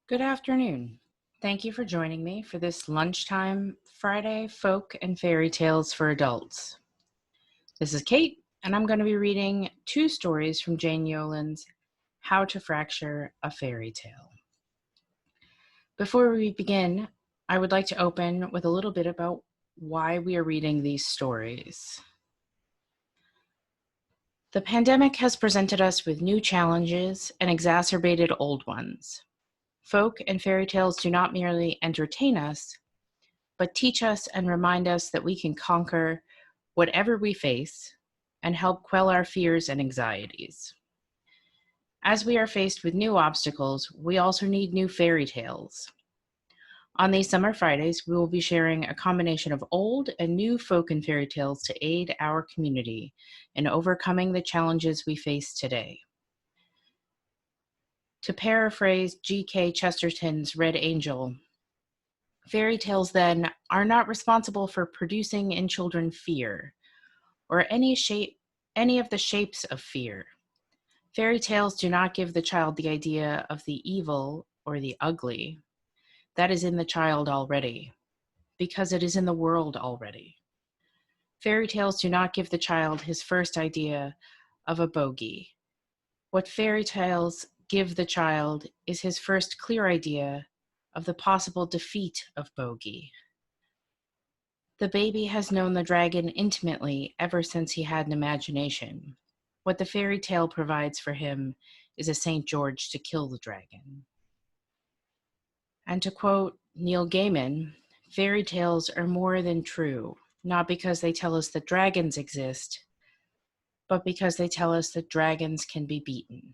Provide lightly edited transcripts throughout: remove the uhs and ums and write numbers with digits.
Good afternoon. Thank you for joining me for this lunchtime Friday folk and fairy tales for adults. This is Cait, and I'm going to be reading two stories from Jane Yolen's How to Fracture a Fairy Tale. Before we begin, I would like to open with a little bit about why we are reading these stories. The pandemic has presented us with new challenges and exacerbated old ones. Folk and fairy tales do not merely entertain us, but teach us and remind us that we can conquer whatever we face and help quell our fears and anxieties. As we are faced with new obstacles, we also need new fairy tales. On these summer Fridays, we will be sharing a combination of old and new folk and fairy tales to aid our community in overcoming the challenges we face today. To paraphrase G.K. Chesterton's Red Angel, fairy tales, then, are not responsible for producing in children fear, or any of the shapes of fear. Fairy tales do not give the child the idea of the evil or the ugly. That is in the child already, because it is in the world already. Fairy tales do not give the child his first idea of a bogey. What fairy tales give the child is his first clear idea of the possible defeat of bogey. The baby has known the dragon intimately ever since he had an imagination. What the fairy tale provides for him is a St. George to kill the dragon. And to quote Neil Gaiman, fairy tales are more than true, not because they tell us that dragons exist, but because they tell us that dragons can be beaten.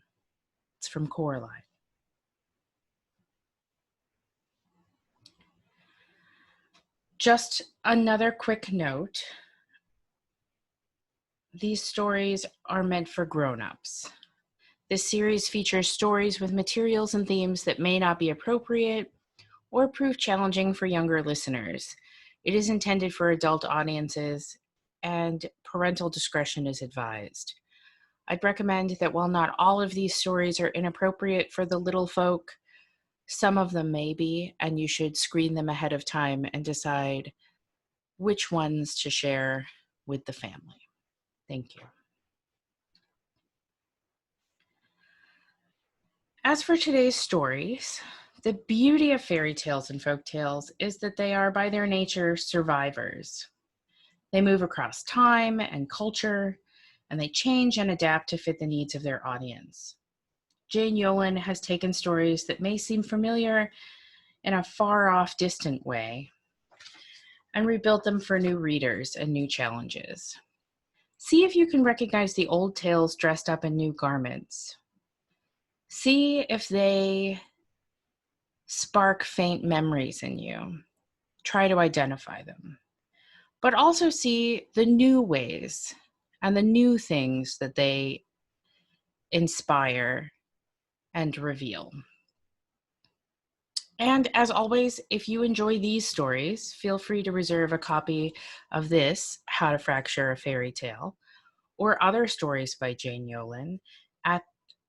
It's from Coraline. Just another quick note. These stories are meant for grown-ups. This series features stories with materials and themes that may not be appropriate or prove challenging for younger listeners. It is intended for adult audiences, and parental discretion is advised. I'd recommend that while not all of these stories are inappropriate for the little folk, some of them may be, and you should screen them ahead of time and decide which ones to share with the family. Thank you. As for today's stories, the beauty of fairy tales and folk tales is that they are by their nature survivors. They move across time and culture, and they change and adapt to fit the needs of their audience. Jane Yolen has taken stories that may seem familiar in a far-off, distant way and rebuilt them for new readers and new challenges. See if you can recognize the old tales dressed up in new garments. See if they spark faint memories in you. Try to identify them. But also see the new ways and the new things that they inspire and reveal. And as always, if you enjoy these stories, feel free to reserve a copy of this, How to Fracture a Fairy Tale, or other stories by Jane Yolen at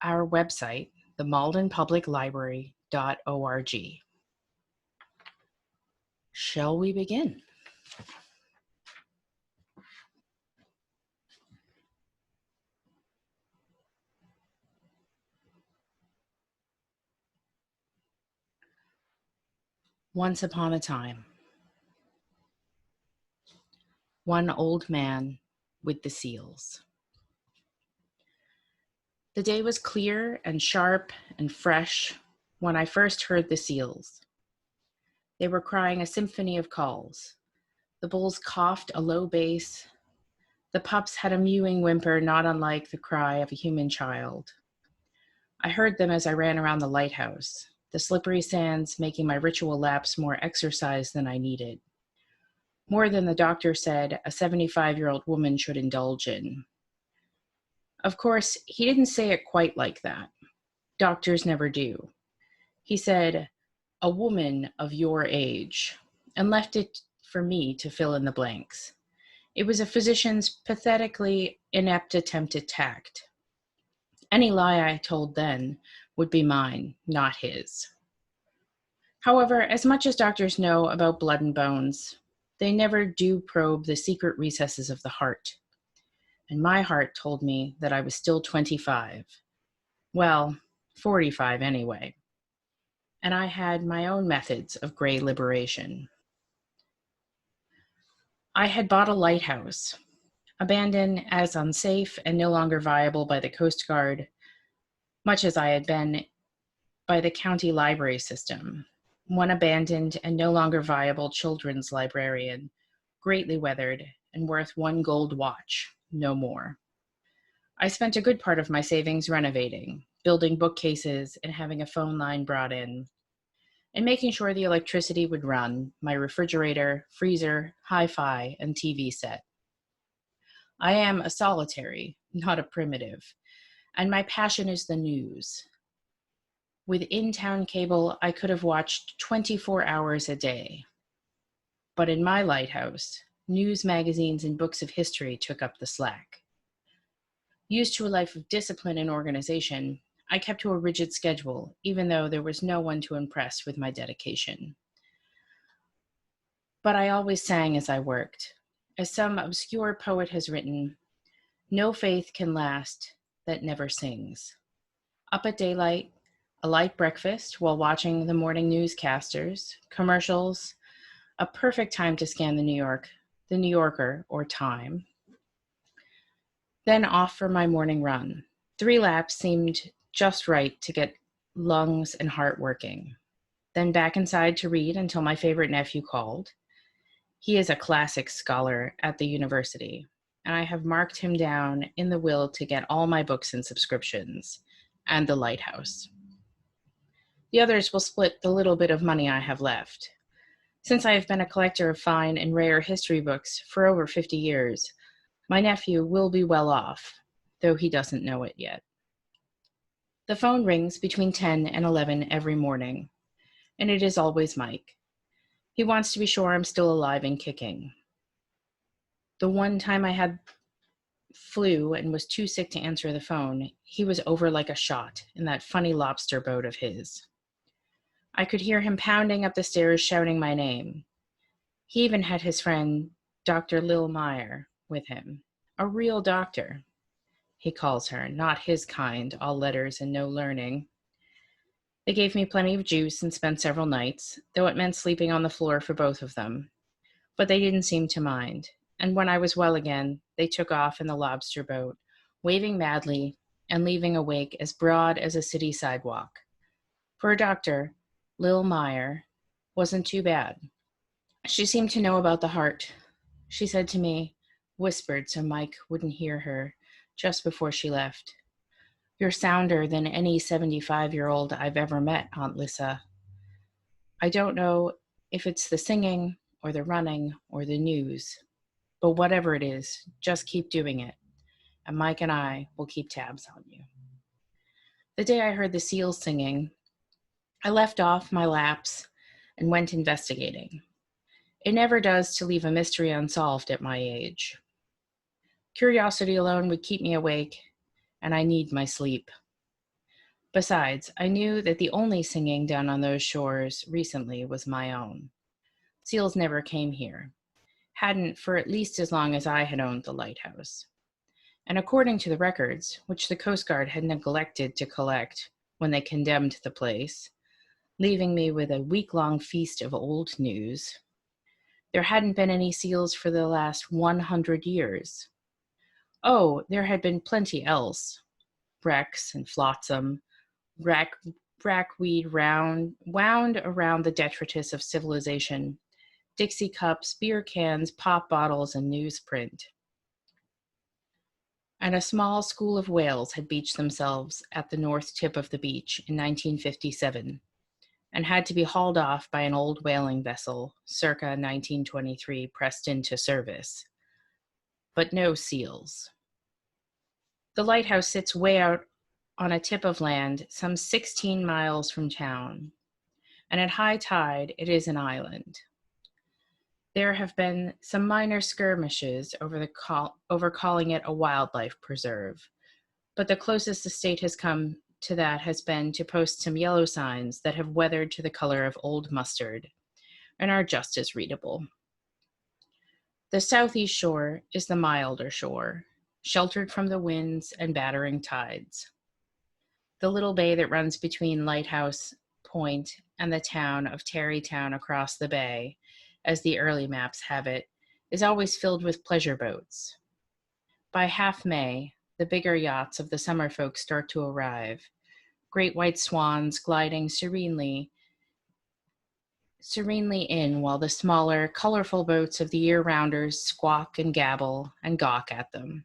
our website, themaldenpubliclibrary.org. Shall we begin? Once upon a time, one old man with the seals. The day was clear and sharp and fresh when I first heard the seals. They were crying a symphony of calls. The bulls coughed a low bass. The pups had a mewing whimper not unlike the cry of a human child. I heard them as I ran around the lighthouse, the slippery sands making my ritual laps more exercise than I needed. More than the doctor said a 75-year-old woman should indulge in. Of course, he didn't say it quite like that. Doctors never do. He said, "A woman of your age," and left it for me to fill in the blanks. It was a physician's pathetically inept attempt at tact. Any lie I told then would be mine, not his. However, as much as doctors know about blood and bones, they never do probe the secret recesses of the heart. And my heart told me that I was still 25. Well, 45 anyway. And I had my own methods of gray liberation. I had bought a lighthouse, abandoned as unsafe and no longer viable by the Coast Guard, much as I had been by the county library system. One abandoned and no longer viable children's librarian, greatly weathered and worth one gold watch, no more. I spent a good part of my savings renovating, building bookcases, and having a phone line brought in, and making sure the electricity would run my refrigerator, freezer, hi-fi, and TV set. I am a solitary, not a primitive, and my passion is the news. With in-town cable, I could have watched 24 hours a day. But in my lighthouse, news magazines and books of history took up the slack. Used to a life of discipline and organization, I kept to a rigid schedule, even though there was no one to impress with my dedication. But I always sang as I worked. As some obscure poet has written, no faith can last that never sings. Up at daylight, a light breakfast while watching the morning newscasters, commercials, a perfect time to scan the New Yorker, or Time. Then off for my morning run. 3 laps seemed just right to get lungs and heart working. Then back inside to read until my favorite nephew called. He is a classics scholar at the university, and I have marked him down in the will to get all my books and subscriptions, and the lighthouse. The others will split the little bit of money I have left. Since I have been a collector of fine and rare history books for over 50 years, my nephew will be well off, though he doesn't know it yet. The phone rings between 10 and 11 every morning, and it is always Mike. He wants to be sure I'm still alive and kicking. The one time I had flu and was too sick to answer the phone, he was over like a shot in that funny lobster boat of his. I could hear him pounding up the stairs shouting my name. He even had his friend, Dr. Lil Meyer, with him. A real doctor, he calls her, not his kind, all letters and no learning. They gave me plenty of juice and spent several nights, though it meant sleeping on the floor for both of them. But they didn't seem to mind, and when I was well again, they took off in the lobster boat, waving madly and leaving a wake as broad as a city sidewalk. For a doctor, Lil Meyer wasn't too bad. She seemed to know about the heart. She said to me, whispered so Mike wouldn't hear her, just before she left, "You're sounder than any 75-year-old I've ever met, Aunt Lissa. I don't know if it's the singing or the running or the news, but whatever it is, just keep doing it, and Mike and I will keep tabs on you." The day I heard the seals singing, I left off my laps and went investigating. It never does to leave a mystery unsolved at my age. Curiosity alone would keep me awake, and I need my sleep. Besides, I knew that the only singing done on those shores recently was my own. Seals never came here, hadn't for at least as long as I had owned the lighthouse. And according to the records, which the Coast Guard had neglected to collect when they condemned the place, leaving me with a week-long feast of old news, there hadn't been any seals for the last 100 years. Oh, there had been plenty else. Wrecks and flotsam, rackweed wound around the detritus of civilization, Dixie cups, beer cans, pop bottles, and newsprint. And a small school of whales had beached themselves at the north tip of the beach in 1957, and had to be hauled off by an old whaling vessel, circa 1923, pressed into service. But no seals. The lighthouse sits way out on a tip of land some 16 miles from town, and at high tide it is an island. There have been some minor skirmishes over calling it a wildlife preserve, but the closest the state has come to that has been to post some yellow signs that have weathered to the color of old mustard and are just as readable. The southeast shore is the milder shore, sheltered from the winds and battering tides. The little bay that runs between Lighthouse Point and the town of Tarrytown across the bay, as the early maps have it, is always filled with pleasure boats. By half May, the bigger yachts of the summer folk start to arrive, great white swans gliding serenely in while the smaller, colorful boats of the year-rounders squawk and gabble and gawk at them,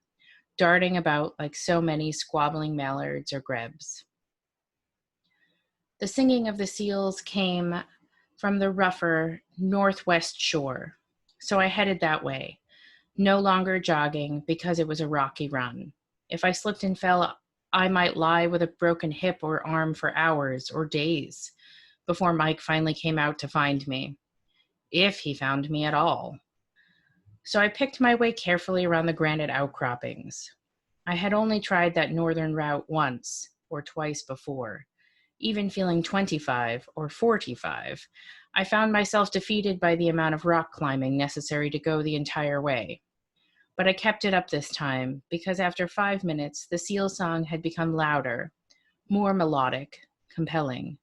darting about like so many squabbling mallards or grebes. The singing of the seals came from the rougher northwest shore, so I headed that way, no longer jogging because it was a rocky run. If I slipped and fell, I might lie with a broken hip or arm for hours or days before Mike finally came out to find me, if he found me at all. So I picked my way carefully around the granite outcroppings. I had only tried that northern route once or twice before. Even feeling 25 or 45, I found myself defeated by the amount of rock climbing necessary to go the entire way. But I kept it up this time because after 5 minutes, the seal song had become louder, more melodic, compelling.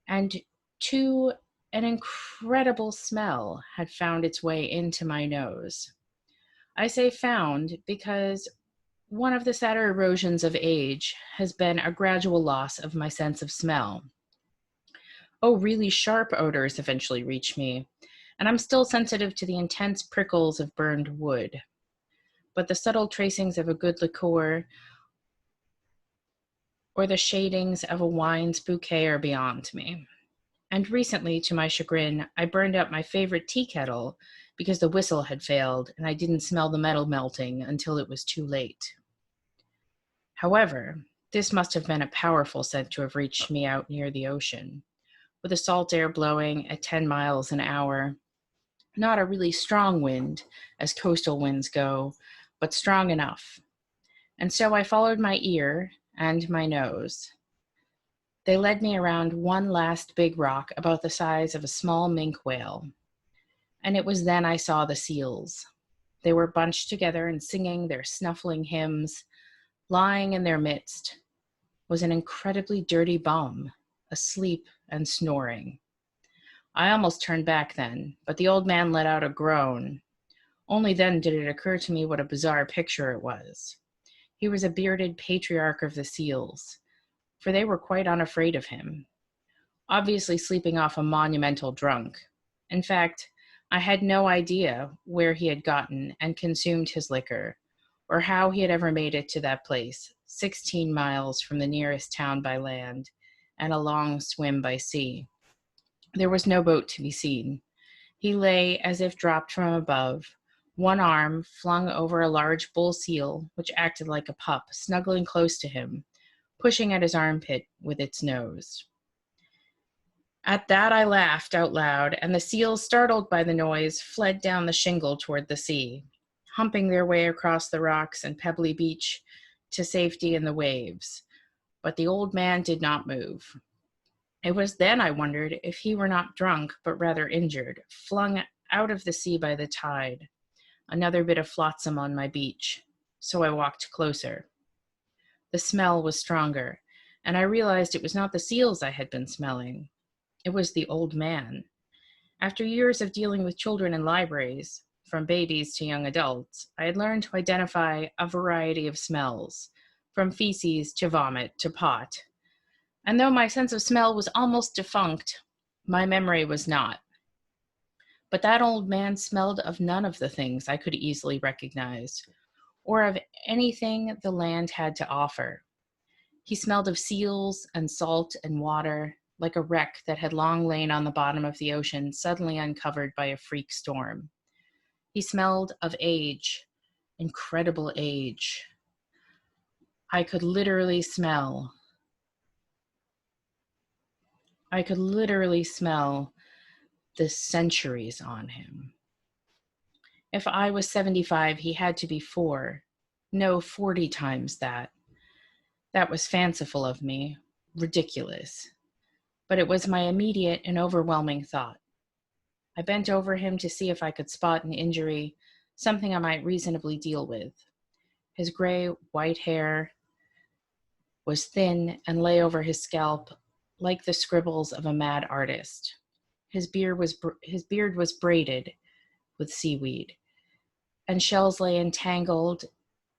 And an incredible smell had found its way into my nose. I say found because one of the sadder erosions of age has been a gradual loss of my sense of smell. Oh, really sharp odors eventually reach me, and I'm still sensitive to the intense prickles of burned wood. But the subtle tracings of a good liqueur or the shadings of a wine's bouquet are beyond me. And recently, to my chagrin, I burned up my favorite tea kettle because the whistle had failed and I didn't smell the metal melting until it was too late. However, this must have been a powerful scent to have reached me out near the ocean, with the salt air blowing at 10 miles an hour. Not a really strong wind, as coastal winds go, but strong enough. And so I followed my ear and my nose. They led me around one last big rock about the size of a small minke whale. And it was then I saw the seals. They were bunched together and singing their snuffling hymns. Lying in their midst was an incredibly dirty bum, asleep and snoring. I almost turned back then, but the old man let out a groan. Only then did it occur to me what a bizarre picture it was. He was a bearded patriarch of the seals, for they were quite unafraid of him, obviously sleeping off a monumental drunk. In fact, I had no idea where he had gotten and consumed his liquor, or how he had ever made it to that place, 16 miles from the nearest town by land, and a long swim by sea. There was no boat to be seen. He lay as if dropped from above, one arm flung over a large bull seal, which acted like a pup, snuggling close to him, pushing at his armpit with its nose. At that I laughed out loud, and the seals, startled by the noise, fled down the shingle toward the sea, humping their way across the rocks and pebbly beach to safety in the waves. But the old man did not move. It was then I wondered if he were not drunk, but rather injured, flung out of the sea by the tide. Another bit of flotsam on my beach, so I walked closer. The smell was stronger, and I realized it was not the seals I had been smelling. It was the old man. After years of dealing with children in libraries, from babies to young adults, I had learned to identify a variety of smells, from feces to vomit to pot. And though my sense of smell was almost defunct, my memory was not. But that old man smelled of none of the things I could easily recognize, or of anything the land had to offer. He smelled of seals and salt and water, like a wreck that had long lain on the bottom of the ocean, suddenly uncovered by a freak storm. He smelled of age, incredible age. I could literally smell the centuries on him. If I was 75, he had to be 40 times that. That was fanciful of me, ridiculous, but it was my immediate and overwhelming thought. I bent over him to see if I could spot an injury, something I might reasonably deal with. His gray, white hair was thin and lay over his scalp like the scribbles of a mad artist. His beard was braided with seaweed, and shells lay entangled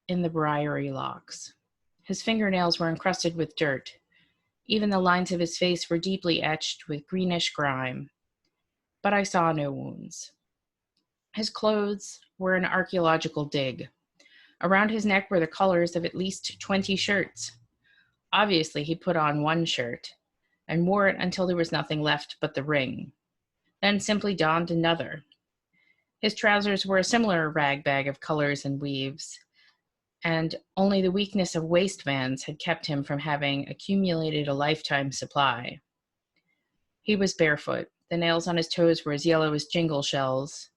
in the briary locks. His fingernails were encrusted with dirt. Even the lines of his face were deeply etched with greenish grime, but I saw no wounds. His clothes were an archaeological dig. Around his neck were the colors of at least 20 shirts. Obviously, he put on one shirt and wore it until there was nothing left but the ring, then simply donned another. His trousers were a similar ragbag of colors and weaves, and only the weakness of waistbands had kept him from having accumulated a lifetime supply. He was barefoot. The nails on his toes were as yellow as jingle shells,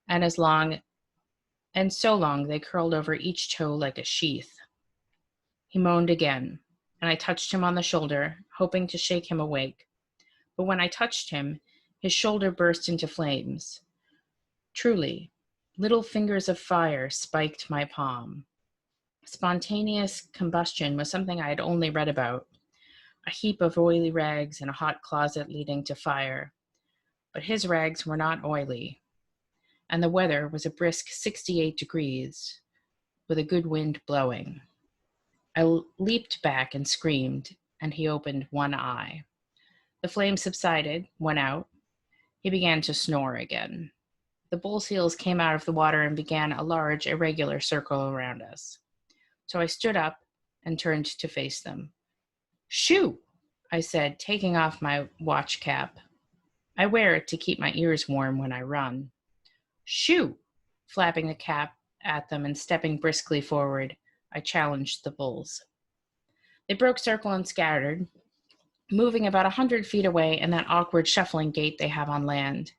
and so long they curled over each toe like a sheath. He moaned again, and I touched him on the shoulder, hoping to shake him awake. But when I touched him, his shoulder burst into flames. Truly, little fingers of fire spiked my palm. Spontaneous combustion was something I had only read about, a heap of oily rags in a hot closet leading to fire. But his rags were not oily, and the weather was a brisk 68 degrees, with a good wind blowing. I leaped back and screamed, and he opened one eye. The flame subsided, went out. He began to snore again. The bull seals came out of the water and began a large, irregular circle around us. So I stood up and turned to face them. "Shoo!" I said, taking off my watch cap. I wear it to keep my ears warm when I run. "Shoo!" Flapping the cap at them and stepping briskly forward, I challenged the bulls. They broke circle and scattered, moving about 100 feet away in that awkward shuffling gait they have on land.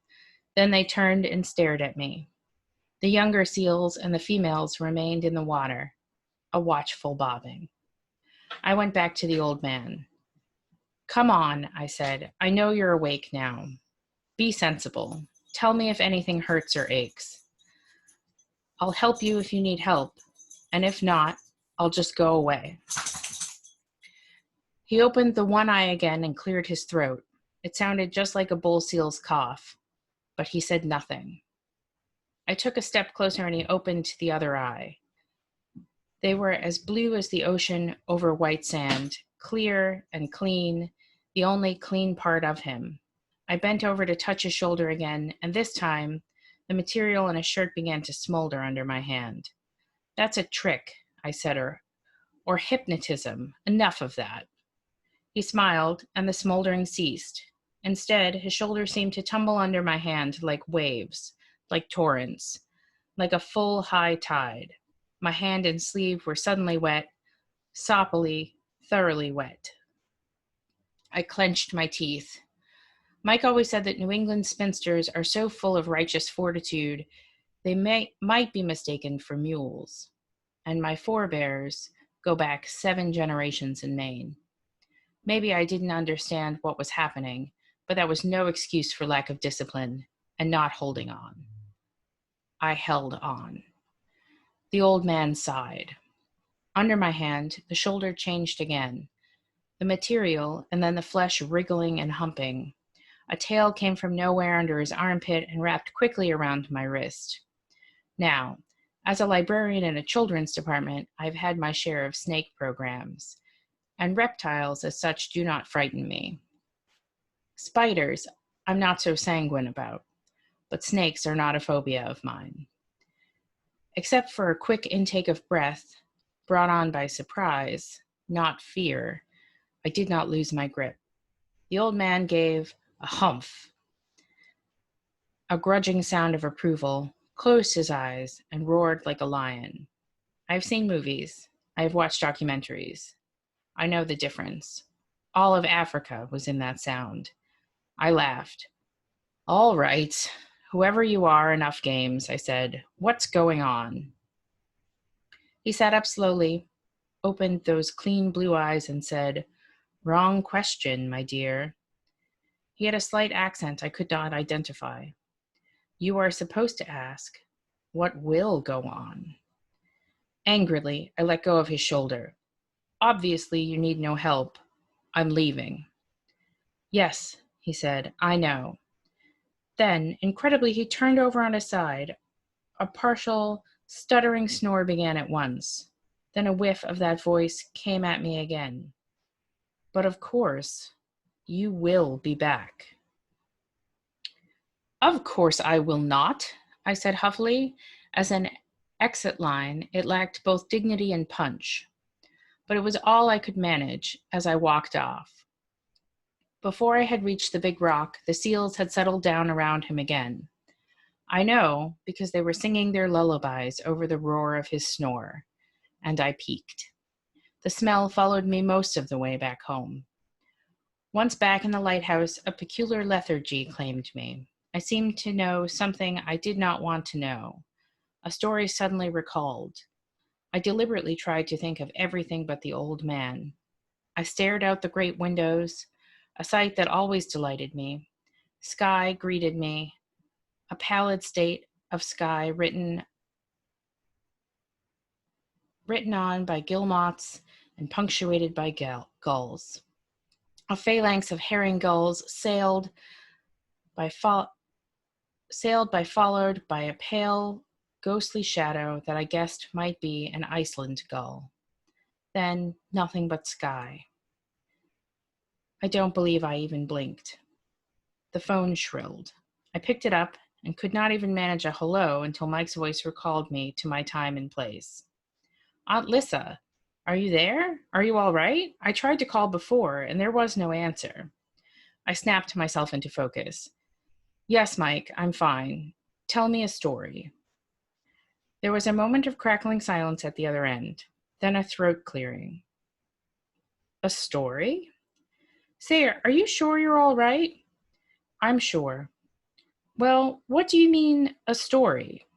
Then they turned and stared at me. The younger seals and the females remained in the water, a watchful bobbing. I went back to the old man. "Come on," I said. "I know you're awake now. Be sensible. Tell me if anything hurts or aches. I'll help you if you need help, and if not, I'll just go away." He opened the one eye again and cleared his throat. It sounded just like a bull seal's cough, but he said nothing. I took a step closer and he opened the other eye. They were as blue as the ocean over white sand, clear and clean, the only clean part of him. I bent over to touch his shoulder again, and this time, the material in his shirt began to smolder under my hand. "That's a trick," I said, or hypnotism. Enough of that." He smiled, and the smoldering ceased. Instead, his shoulder seemed to tumble under my hand like waves, like torrents, like a full high tide. My hand and sleeve were suddenly wet, soppily, thoroughly wet. I clenched my teeth. Mike always said that New England spinsters are so full of righteous fortitude, they might be mistaken for mules. And my forebears go back 7 generations in Maine. Maybe I didn't understand what was happening, but that was no excuse for lack of discipline and not holding on. I held on. The old man sighed. Under my hand, the shoulder changed again, the material and then the flesh wriggling and humping. A tail came from nowhere under his armpit and wrapped quickly around my wrist. Now, as a librarian in a children's department, I've had my share of snake programs, and reptiles as such do not frighten me. Spiders, I'm not so sanguine about, but snakes are not a phobia of mine. Except for a quick intake of breath, brought on by surprise, not fear, I did not lose my grip. The old man gave a humph, a grudging sound of approval, closed his eyes, and roared like a lion. I've seen movies. I have watched documentaries. I know the difference. All of Africa was in that sound. I laughed. "All right, whoever you are, enough games," I said. "What's going on?" He sat up slowly, opened those clean blue eyes and said, "Wrong question, my dear." He had a slight accent I could not identify. "You are supposed to ask, what will go on?" Angrily, I let go of his shoulder. "Obviously, you need no help. I'm leaving." "Yes," he said, "I know." Then, incredibly, he turned over on his side. A partial, stuttering snore began at once. Then a whiff of that voice came at me again. "But of course, you will be back." "Of course I will not," I said huffily. As an exit line, it lacked both dignity and punch. But it was all I could manage as I walked off. Before I had reached the big rock, the seals had settled down around him again. I know, because they were singing their lullabies over the roar of his snore, and I peeked. The smell followed me most of the way back home. Once back in the lighthouse, a peculiar lethargy claimed me. I seemed to know something I did not want to know. A story suddenly recalled. I deliberately tried to think of everything but the old man. I stared out the great windows, a sight that always delighted me. Sky greeted me, a pallid state of sky written on by guillemots and punctuated by gulls. A phalanx of herring gulls sailed by followed by a pale, ghostly shadow that I guessed might be an Iceland gull. Then nothing but sky. I don't believe I even blinked. The phone shrilled. I picked it up and could not even manage a hello until Mike's voice recalled me to my time and place. "Aunt Lissa, are you there? Are you all right? I tried to call before, and there was no answer." I snapped myself into focus. "Yes, Mike, I'm fine. Tell me a story." There was a moment of crackling silence at the other end, then a throat clearing. "A story? Say, are you sure you're all right?" "I'm sure." "Well, what do you mean, a story?"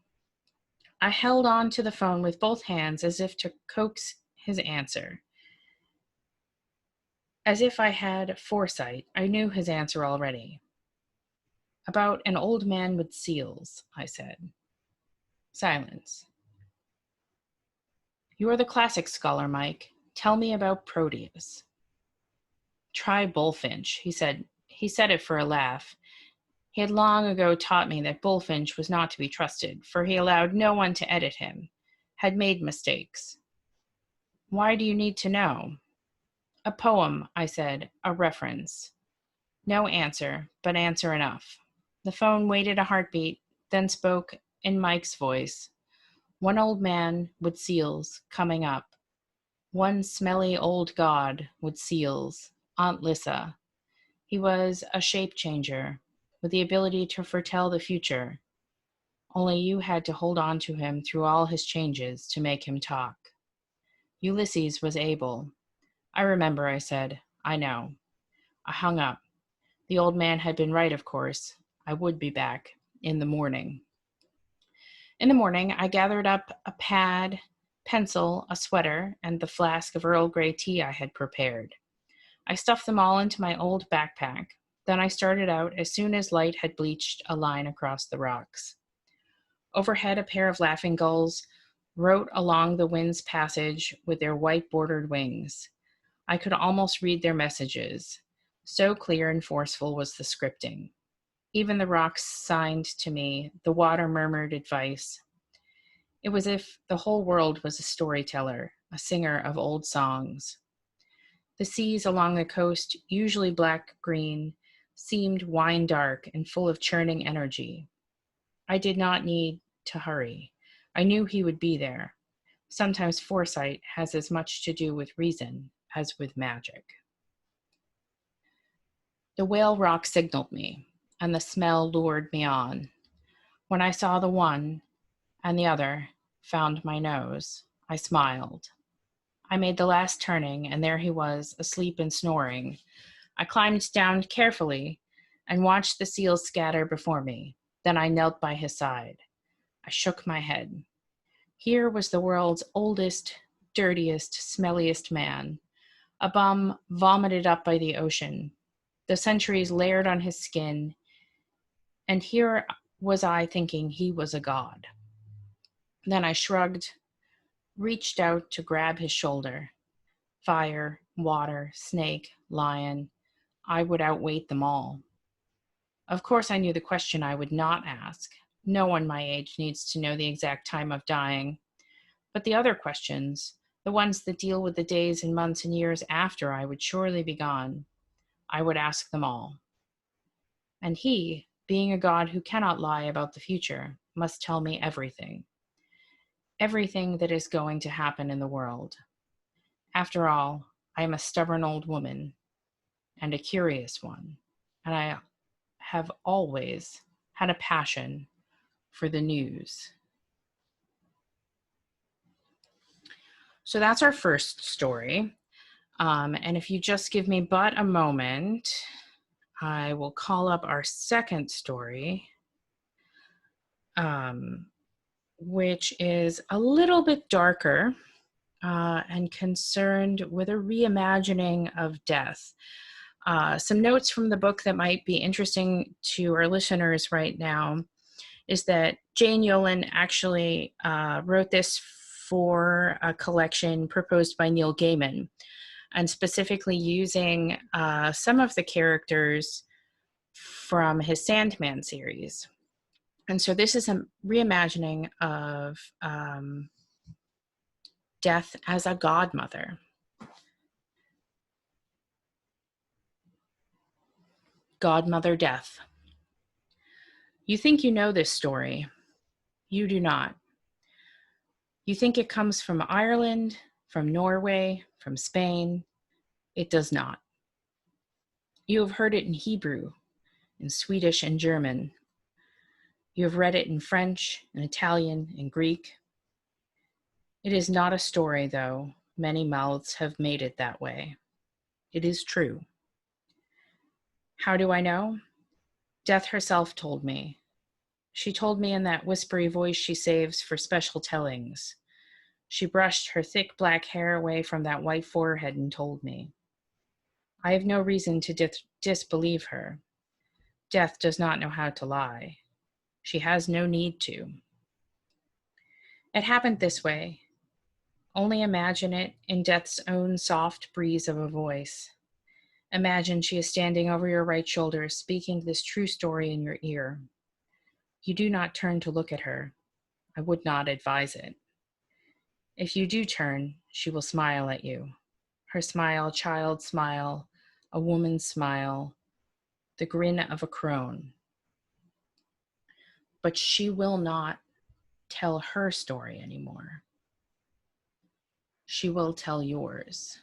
I held on to the phone with both hands as if to coax his answer. As if I had foresight, I knew his answer already. "About an old man with seals," I said. Silence. "You are the classic scholar, Mike. Tell me about Proteus." "Try Bullfinch," he said. He said it for a laugh. He had long ago taught me that Bullfinch was not to be trusted, for he allowed no one to edit him, had made mistakes. "Why do you need to know?" "A poem," I said, "a reference." No answer, but answer enough. The phone waited a heartbeat, then spoke in Mike's voice. "One old man with seals coming up. One smelly old god with seals, Aunt Lissa. He was a shape changer, with the ability to foretell the future. Only you had to hold on to him through all his changes to make him talk. Ulysses was able." "I remember," I said. "I know." I hung up. The old man had been right, of course. I would be back in the morning. In the morning, I gathered up a pad, pencil, a sweater, and the flask of Earl Grey tea I had prepared. I stuffed them all into my old backpack. Then I started out as soon as light had bleached a line across the rocks. Overhead, a pair of laughing gulls wrote along the wind's passage with their white-bordered wings. I could almost read their messages. So clear and forceful was the scripting. Even the rocks signed to me, the water murmured advice. It was as if the whole world was a storyteller, a singer of old songs. The seas along the coast, usually black-green, seemed wine-dark and full of churning energy. I did not need to hurry. I knew he would be there. Sometimes foresight has as much to do with reason as with magic. The whale rock signaled me, and the smell lured me on. When I saw the one, and the other found my nose, I smiled. I made the last turning, and there he was, asleep and snoring. I climbed down carefully and watched the seals scatter before me. Then I knelt by his side. I shook my head. Here was the world's oldest dirtiest, smelliest man, a bum vomited up by the ocean, the centuries layered on his skin, and here was I thinking he was a god. Then I shrugged, reached out to grab his shoulder. Fire, water, snake, lion, I would outweight them all. Of course, I knew the question I would not ask. No one my age needs to know the exact time of dying. But the other questions, the ones that deal with the days and months and years after I would surely be gone, I would ask them all. And he, being a god who cannot lie about the future, must tell me everything. Everything that is going to happen in the world. After all, I am a stubborn old woman, and a curious one, and I have always had a passion for the news. So that's our first story. And if you just give me but a moment, I will call up our second story, which is a little bit darker and concerned with a reimagining of death. Some notes from the book that might be interesting to our listeners right now is that Jane Yolen actually wrote this for a collection proposed by Neil Gaiman, and specifically using some of the characters from his Sandman series. And so this is a reimagining of death as a godmother. Godmother Death. You think you know this story. You do not. You think it comes from Ireland, from Norway, from Spain. It does not. You have heard it in Hebrew, in Swedish and German. You have read it in French, in Italian, and Greek. It is not a story, though many mouths have made it that way. It is true. How do I know? Death herself told me. She told me in that whispery voice she saves for special tellings. She brushed her thick black hair away from that white forehead and told me. I have no reason to disbelieve her. Death does not know how to lie. She has no need to. It happened this way. Only imagine it in Death's own soft breeze of a voice. Imagine she is standing over your right shoulder, speaking this true story in your ear. You do not turn to look at her. I would not advise it. If you do turn, she will smile at you. Her smile, a child's smile, a woman's smile, the grin of a crone. But she will not tell her story anymore. She will tell yours.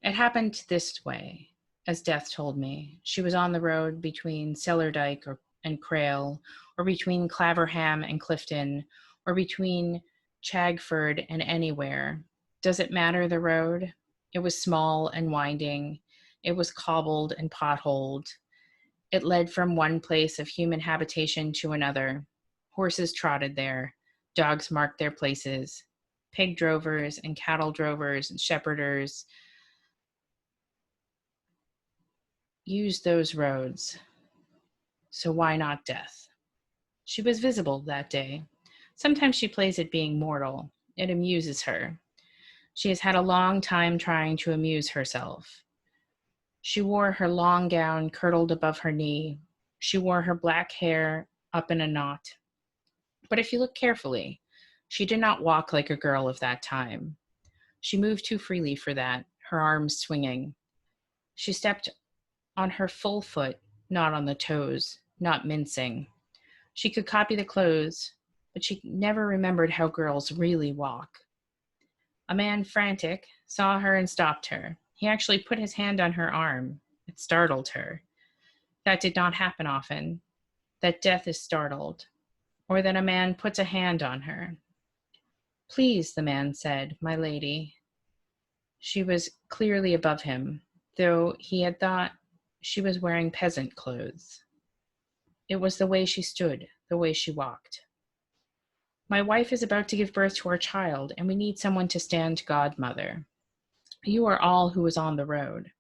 It happened this way, as Death told me. She was on the road between Cellardyke and Crail, or between Claverham and Clifton, or between Chagford and anywhere. Does it matter the road? It was small and winding. It was cobbled and potholed. It led from one place of human habitation to another. Horses trotted there. Dogs marked their places. Pig drovers and cattle drovers and shepherders used those roads. So why not Death? She was visible that day. Sometimes she plays at being mortal. It amuses her. She has had a long time trying to amuse herself. She wore her long gown curdled above her knee. She wore her black hair up in a knot. But if you look carefully, she did not walk like a girl of that time. She moved too freely for that, her arms swinging. She stepped on her full foot, not on the toes, not mincing. She could copy the clothes, but she never remembered how girls really walk. A man, frantic, saw her and stopped her. He actually put his hand on her arm. It startled her. That did not happen often, that Death is startled, or that a man puts a hand on her. Please, the man said, my lady. She was clearly above him, though he had thought she was wearing peasant clothes. It was the way she stood, the way she walked. My wife is about to give birth to our child, and we need someone to stand godmother. You are all who is on the road.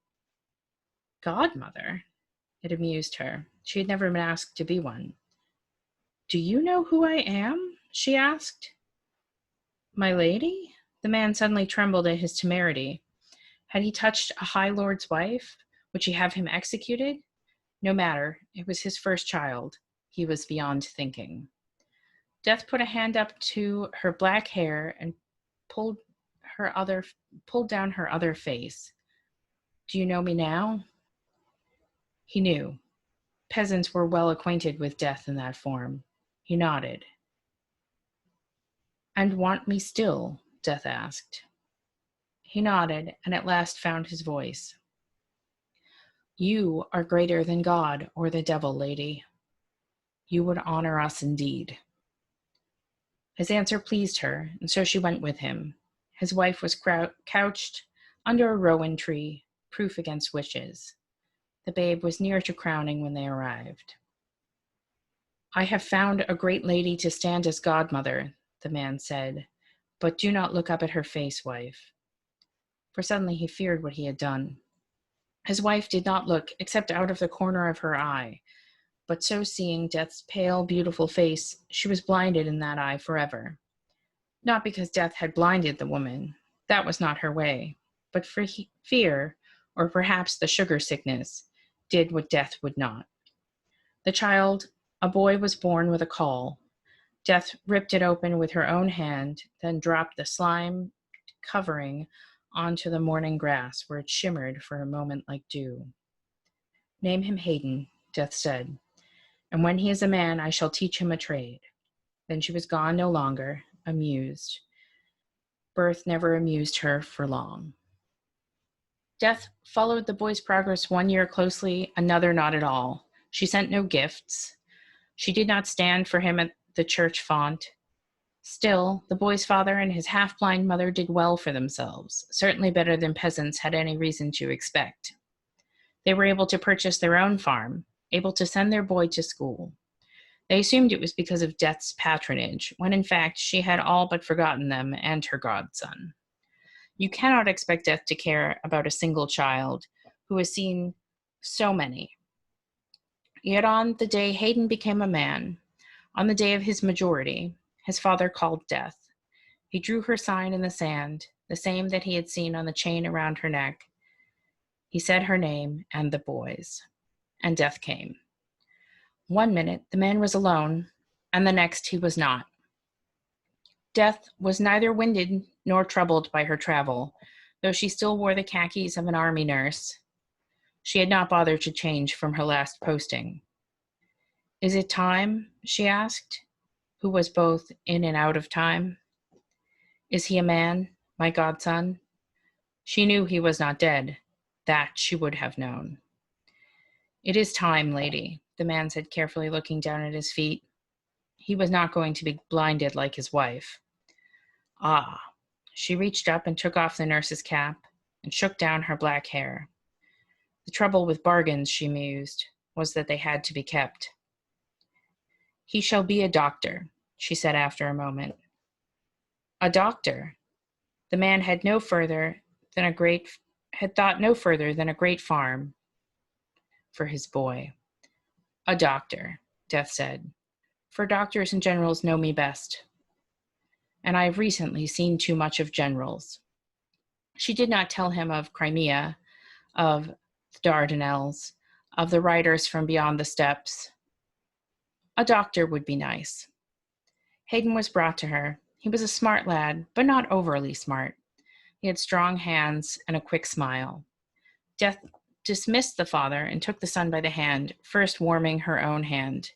Godmother? It amused her. She had never been asked to be one. Do you know who I am? She asked. My lady? The man suddenly trembled at his temerity. Had he touched a high lord's wife? Would she have him executed? No matter. It was his first child. He was beyond thinking. Death put a hand up to her black hair and pulled down her other face. Do you know me now? He knew. Peasants were well acquainted with death in that form. He nodded. And want me still? Death asked. He nodded and at last found his voice. You are greater than God or the devil, lady. You would honor us indeed. His answer pleased her, and so she went with him. His wife was couched under a rowan tree, proof against witches. The babe was near to crowning when they arrived. I have found a great lady to stand as godmother, the man said, but do not look up at her face, wife. For suddenly he feared what he had done. His wife did not look except out of the corner of her eye, but so seeing Death's pale, beautiful face, she was blinded in that eye forever. Not because Death had blinded the woman, that was not her way, but for fear, or perhaps the sugar sickness, did what Death would not. The child, a boy, was born with a caul. Death ripped it open with her own hand, then dropped the slime covering onto the morning grass, where it shimmered for a moment like dew. Name him Hayden, Death said, and when he is a man, I shall teach him a trade. Then she was gone no longer, amused. Birth never amused her for long. Death followed the boy's progress 1 year closely, another not at all. She sent no gifts. She did not stand for him at the church font. Still, the boy's father and his half-blind mother did well for themselves, certainly better than peasants had any reason to expect. They were able to purchase their own farm, able to send their boy to school. They assumed it was because of Death's patronage, when in fact she had all but forgotten them and her godson. You cannot expect Death to care about a single child who has seen so many. Yet on the day Hayden became a man, on the day of his majority, his father called Death. He drew her sign in the sand, the same that he had seen on the chain around her neck. He said her name and the boy's, and Death came. 1 minute the man was alone, and the next he was not. Death was neither winded nor troubled by her travel, though she still wore the khakis of an army nurse. She had not bothered to change from her last posting. Is it time? She asked, who was both in and out of time. Is he a man, my godson? She knew he was not dead. That she would have known. It is time, lady, the man said carefully, looking down at his feet. He was not going to be blinded like his wife. Ah. She reached up and took off the nurse's cap and shook down her black hair. The trouble with bargains, she mused, was that they had to be kept. He shall be a doctor, she said after a moment. A doctor? The man had thought no further than a great farm for his boy. A doctor, Death said, for doctors and generals know me best. And I have recently seen too much of generals. She did not tell him of Crimea, of the Dardanelles, of the riders from beyond the steppes. A doctor would be nice. Hayden was brought to her. He was a smart lad, but not overly smart. He had strong hands and a quick smile. Death dismissed the father and took the son by the hand, first warming her own hand.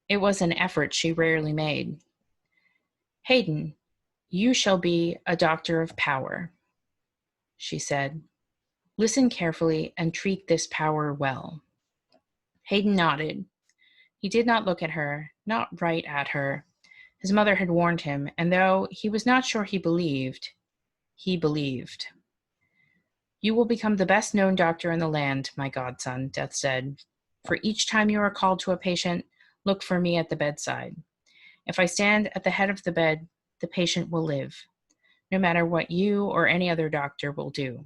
It was an effort she rarely made. Hayden, you shall be a doctor of power, she said. Listen carefully and treat this power well. Hayden nodded. He did not look at her, not right at her. His mother had warned him, and though he was not sure he believed. You will become the best known doctor in the land, my godson, Death said. For each time you are called to a patient, look for me at the bedside. If I stand at the head of the bed, the patient will live, no matter what you or any other doctor will do.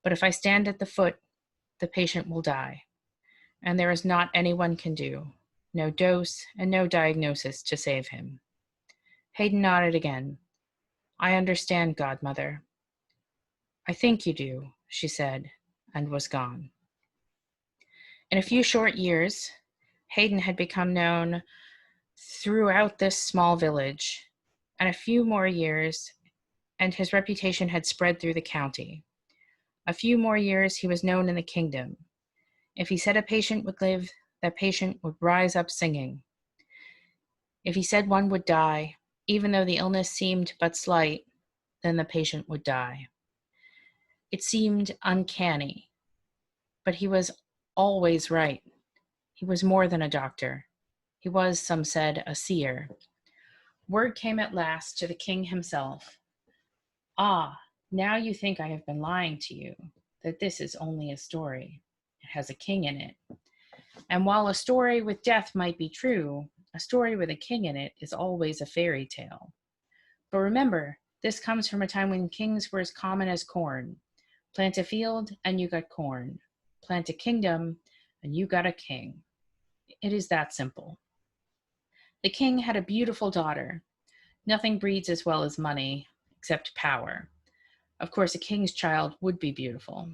But if I stand at the foot, the patient will die, and there is not anyone can do, no dose and no diagnosis to save him. Hayden nodded again. I understand, Godmother. I think you do, she said, and was gone. In a few short years, Hayden had become known throughout this small village, and a few more years, and his reputation had spread through the county. A few more years, he was known in the kingdom. If he said a patient would live, that patient would rise up singing. If he said one would die, even though the illness seemed but slight, then the patient would die. It seemed uncanny, but he was always right. He was more than a doctor. He was, some said, a seer. Word came at last to the king himself. Ah, now you think I have been lying to you, that this is only a story. It has a king in it. And while a story with death might be true, a story with a king in it is always a fairy tale. But remember, this comes from a time when kings were as common as corn. Plant a field and you got corn. Plant a kingdom and you got a king. It is that simple. The king had a beautiful daughter. Nothing breeds as well as money, except power. Of course, a king's child would be beautiful.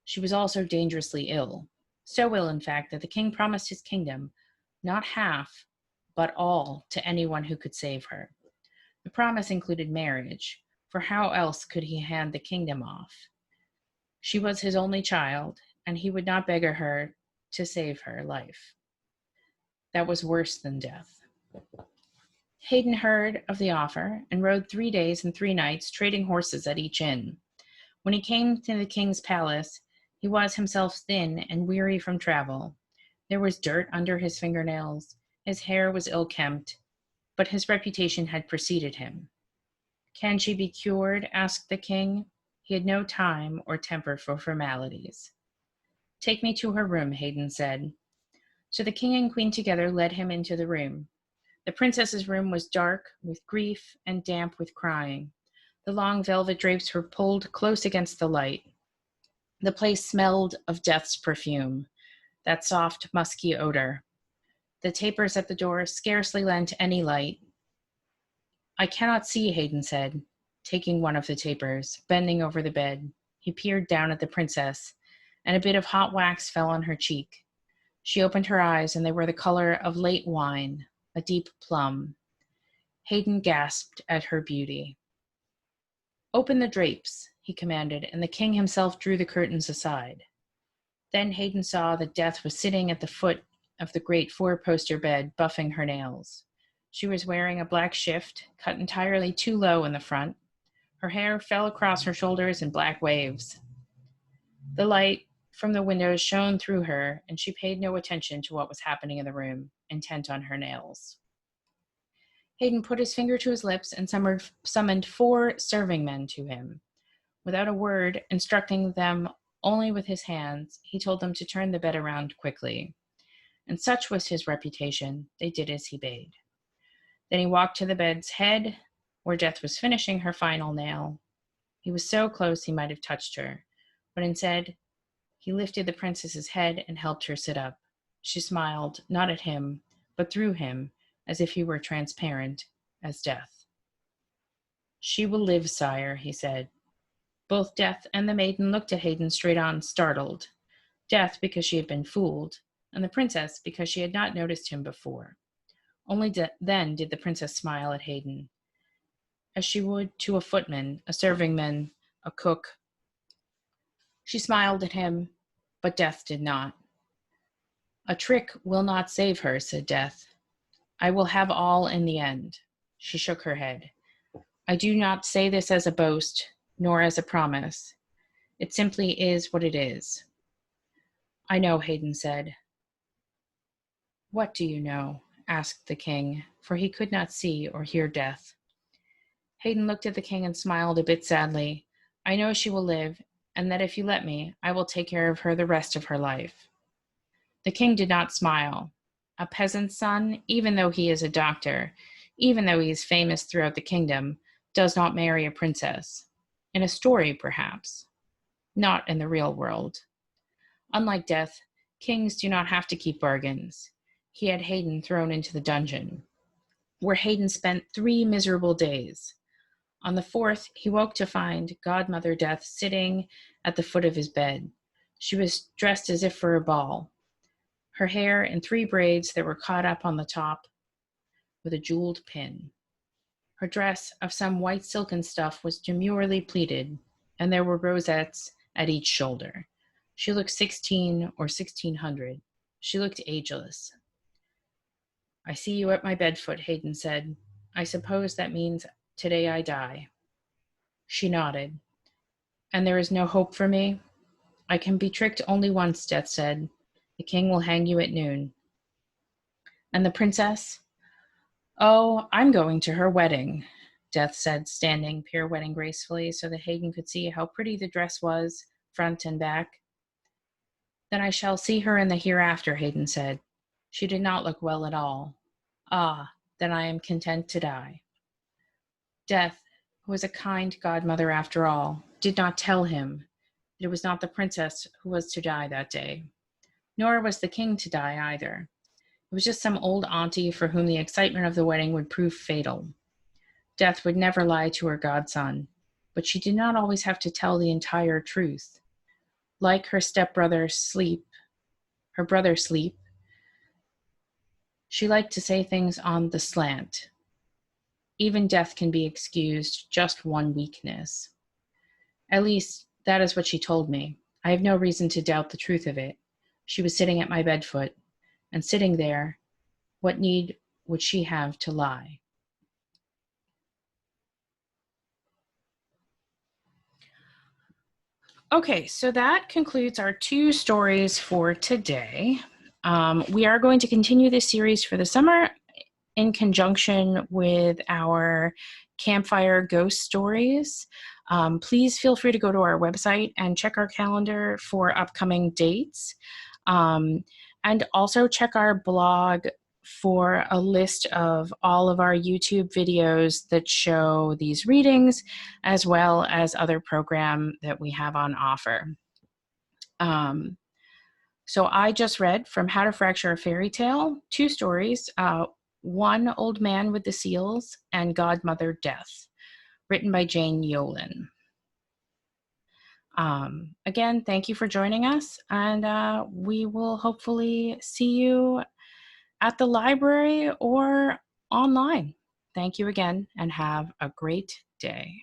She was also dangerously ill. So ill, in fact, that the king promised his kingdom, not half, but all, to anyone who could save her. The promise included marriage, for how else could he hand the kingdom off? She was his only child, and he would not beg her to save her life. That was worse than death. Hayden heard of the offer and rode 3 days and 3 nights, trading horses at each inn. When he came to the king's palace, he was himself thin and weary from travel. There was dirt under his fingernails, his hair was ill-kempt, but his reputation had preceded him. Can she be cured? Asked the king. He had no time or temper for formalities. Take me to her room, Hayden said. So the king and queen together led him into the room. The princess's room was dark with grief and damp with crying. The long velvet drapes were pulled close against the light. The place smelled of death's perfume, that soft, musky odor. The tapers at the door scarcely lent any light. I cannot see, Hayden said, taking one of the tapers, bending over the bed. He peered down at the princess, and a bit of hot wax fell on her cheek. She opened her eyes, and they were the color of late wine, a deep plum. Hayden gasped at her beauty. Open the drapes, he commanded, and the king himself drew the curtains aside. Then Hayden saw that Death was sitting at the foot of the great 4-poster bed, buffing her nails. She was wearing a black shift, cut entirely too low in the front. Her hair fell across her shoulders in black waves. The light from the windows shone through her, and she paid no attention to what was happening in the room, intent on her nails. Hayden put his finger to his lips and summoned 4 serving men to him. Without a word, instructing them only with his hands, he told them to turn the bed around quickly. And such was his reputation, they did as he bade. Then he walked to the bed's head, where Death was finishing her final nail. He was so close he might have touched her, but instead, he lifted the princess's head and helped her sit up. She smiled, not at him, but through him, as if he were transparent as Death. She will live, sire, he said. Both Death and the maiden looked at Hayden straight on, startled. Death because she had been fooled, and the princess because she had not noticed him before. Only then did the princess smile at Hayden, as she would to a footman, a serving-man, a cook. She smiled at him, but Death did not. A trick will not save her, said Death. I will have all in the end. She shook her head. I do not say this as a boast, nor as a promise. It simply is what it is. I know, Hayden said. What do you know? Asked the king, for he could not see or hear Death. Hayden looked at the king and smiled a bit sadly. I know she will live, and that if you let me, I will take care of her the rest of her life. The king did not smile. A peasant's son, even though he is a doctor, even though he is famous throughout the kingdom, does not marry a princess. In a story, perhaps, not in the real world. Unlike Death, kings do not have to keep bargains. He had Hayden thrown into the dungeon, where Hayden spent 3 miserable days. On the 4th, he woke to find Godmother Death sitting at the foot of his bed. She was dressed as if for a ball, her hair in 3 braids that were caught up on the top with a jeweled pin. Her dress of some white silken stuff was demurely pleated, and there were rosettes at each shoulder. She looked 16 or 1600. She looked ageless. I see you at my bed foot, Hayden said. I suppose that means today I die. She nodded. And there is no hope for me? I can be tricked only once, Death said. The king will hang you at noon. And the princess? Oh, I'm going to her wedding, Death said, standing pirouetting gracefully so that Hayden could see how pretty the dress was, front and back. Then I shall see her in the hereafter, Hayden said. She did not look well at all. Ah, then I am content to die. Death, who was a kind godmother after all, did not tell him that it was not the princess who was to die that day. Nor was the king to die either. It was just some old auntie for whom the excitement of the wedding would prove fatal. Death would never lie to her godson, but she did not always have to tell the entire truth. Like her stepbrother Sleep, her brother Sleep, she liked to say things on the slant. Even death can be excused, just one weakness. At least, that is what she told me. I have no reason to doubt the truth of it. She was sitting at my bed foot, and sitting there, what need would she have to lie? Okay, so that concludes our 2 stories for today. We are going to continue this series for the summer in conjunction with our campfire ghost stories. Please feel free to go to our website and check our calendar for upcoming dates. And also check our blog for a list of all of our YouTube videos that show these readings, as well as other program that we have on offer. So I just read from How to Fracture a Fairy Tale, 2 stories, One Old Man with the Seals and Godmother Death, written by Jane Yolen. Again, thank you for joining us, and we will hopefully see you at the library or online. Thank you again, and have a great day.